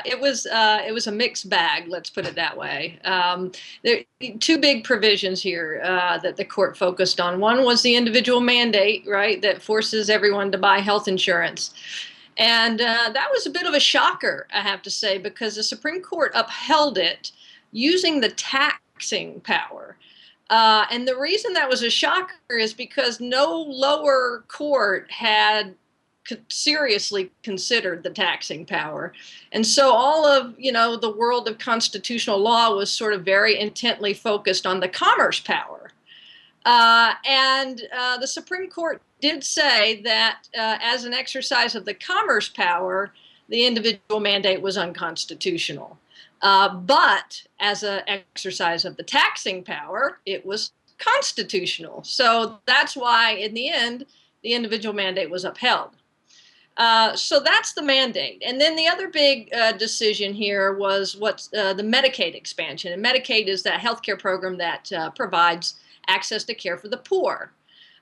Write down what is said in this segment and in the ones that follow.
it was a mixed bag. Let's put it that way. There are two big provisions here that the court focused on. One was the individual mandate, right, that forces everyone to buy health insurance. And that was a bit of a shocker, I have to say, because the Supreme Court upheld it using the taxing power. And the reason that was a shocker is because no lower court had seriously considered the taxing power. And so all of, the world of constitutional law was sort of very intently focused on the commerce power. And the Supreme Court did say that as an exercise of the commerce power, the individual mandate was unconstitutional. But as an exercise of the taxing power, it was constitutional. So that's why, in the end, the individual mandate was upheld. So that's the mandate. And then the other big decision here was what's the Medicaid expansion. And Medicaid is that healthcare program that provides access to care for the poor.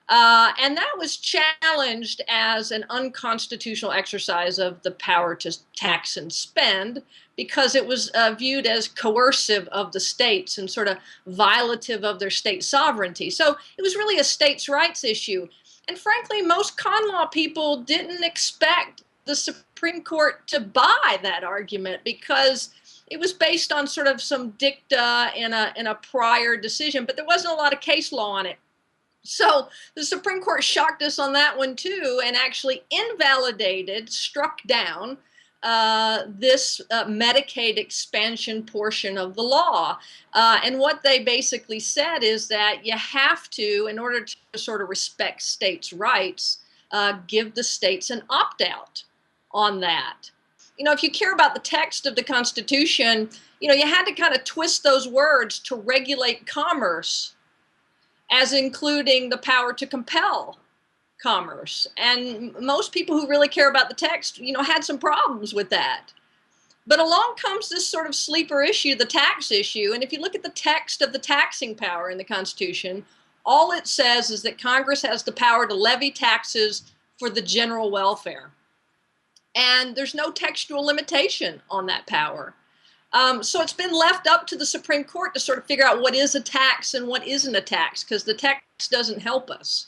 And that was challenged as an unconstitutional exercise of the power to tax and spend because it was viewed as coercive of the states and sort of violative of their state sovereignty. So it was really a states' rights issue. And frankly, most con law people didn't expect the Supreme Court to buy that argument because it was based on sort of some dicta in a prior decision, but there wasn't a lot of case law on it. So the Supreme Court shocked us on that one too, and actually invalidated, struck down this Medicaid expansion portion of the law. And what they basically said is that you have to, in order to sort of respect states' rights, give the states an opt-out on that. If you care about the text of the Constitution, you had to kind of twist those words to regulate commerce as including the power to compel commerce. And most people who really care about the text, had some problems with that. But along comes this sort of sleeper issue, the tax issue. And if you look at the text of the taxing power in the Constitution, all it says is that Congress has the power to levy taxes for the general welfare. And there's no textual limitation on that power. So it's been left up to the Supreme Court to sort of figure out what is a tax and what isn't a tax, because the text doesn't help us.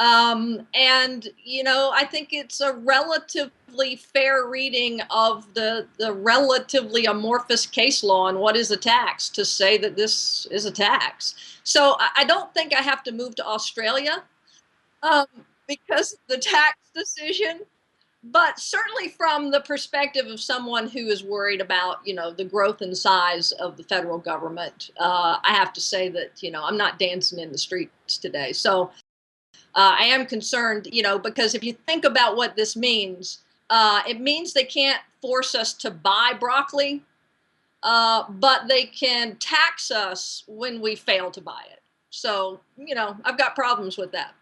And, I think it's a relatively fair reading of the relatively amorphous case law on what is a tax to say that this is a tax. So I don't think I have to move to Australia because of the tax decision. But certainly from the perspective of someone who is worried about, the growth and size of the federal government, I have to say that, I'm not dancing in the streets today. So I am concerned, because if you think about what this means, it means they can't force us to buy broccoli, but they can tax us when we fail to buy it. So, I've got problems with that.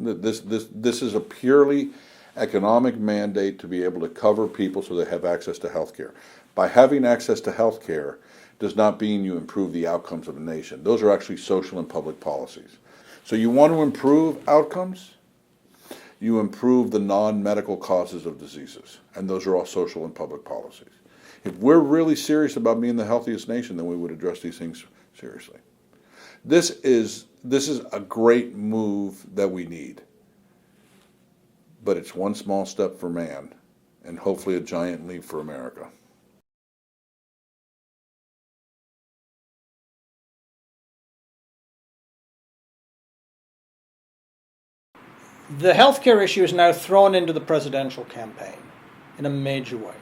This is a purely economic mandate to be able to cover people so they have access to health care. By having access to health care does not mean you improve the outcomes of the nation. Those are actually social and public policies. So you want to improve outcomes, you improve the non-medical causes of diseases, and those are all social and public policies. If we're really serious about being the healthiest nation, then we would address these things seriously. This is a great move that we need, but it's one small step for man and hopefully a giant leap for America. The healthcare issue is now thrown into the presidential campaign in a major way.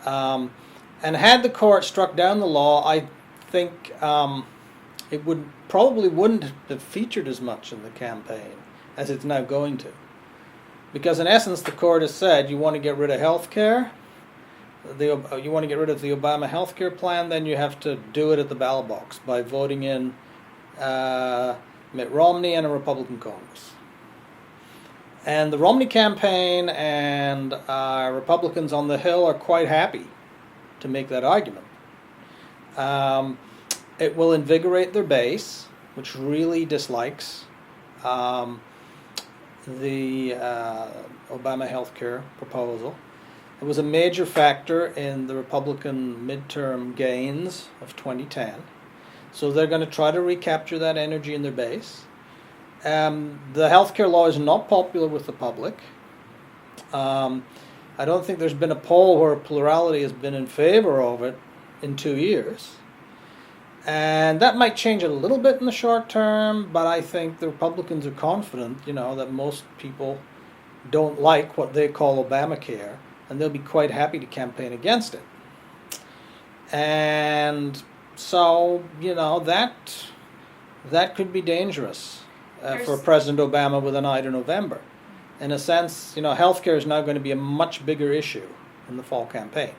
And had the court struck down the law, I think it wouldn't have featured as much in the campaign as it's now going to. Because in essence, the court has said, you want to get rid of health care, you want to get rid of the Obama health care plan, then you have to do it at the ballot box by voting in Mitt Romney and a Republican Congress. And the Romney campaign and Republicans on the Hill are quite happy to make that argument. It will invigorate their base, which really dislikes the Obama health care proposal. It was a major factor in the Republican midterm gains of 2010. So they're going to try to recapture that energy in their base. The healthcare law is not popular with the public. I don't think there's been a poll where a plurality has been in favor of it in 2 years. And that might change a little bit in the short term, but I think the Republicans are confident, that most people don't like what they call Obamacare, and they'll be quite happy to campaign against it. And so, that could be dangerous for President Obama with an eye to November. In a sense, healthcare is now going to be a much bigger issue in the fall campaign.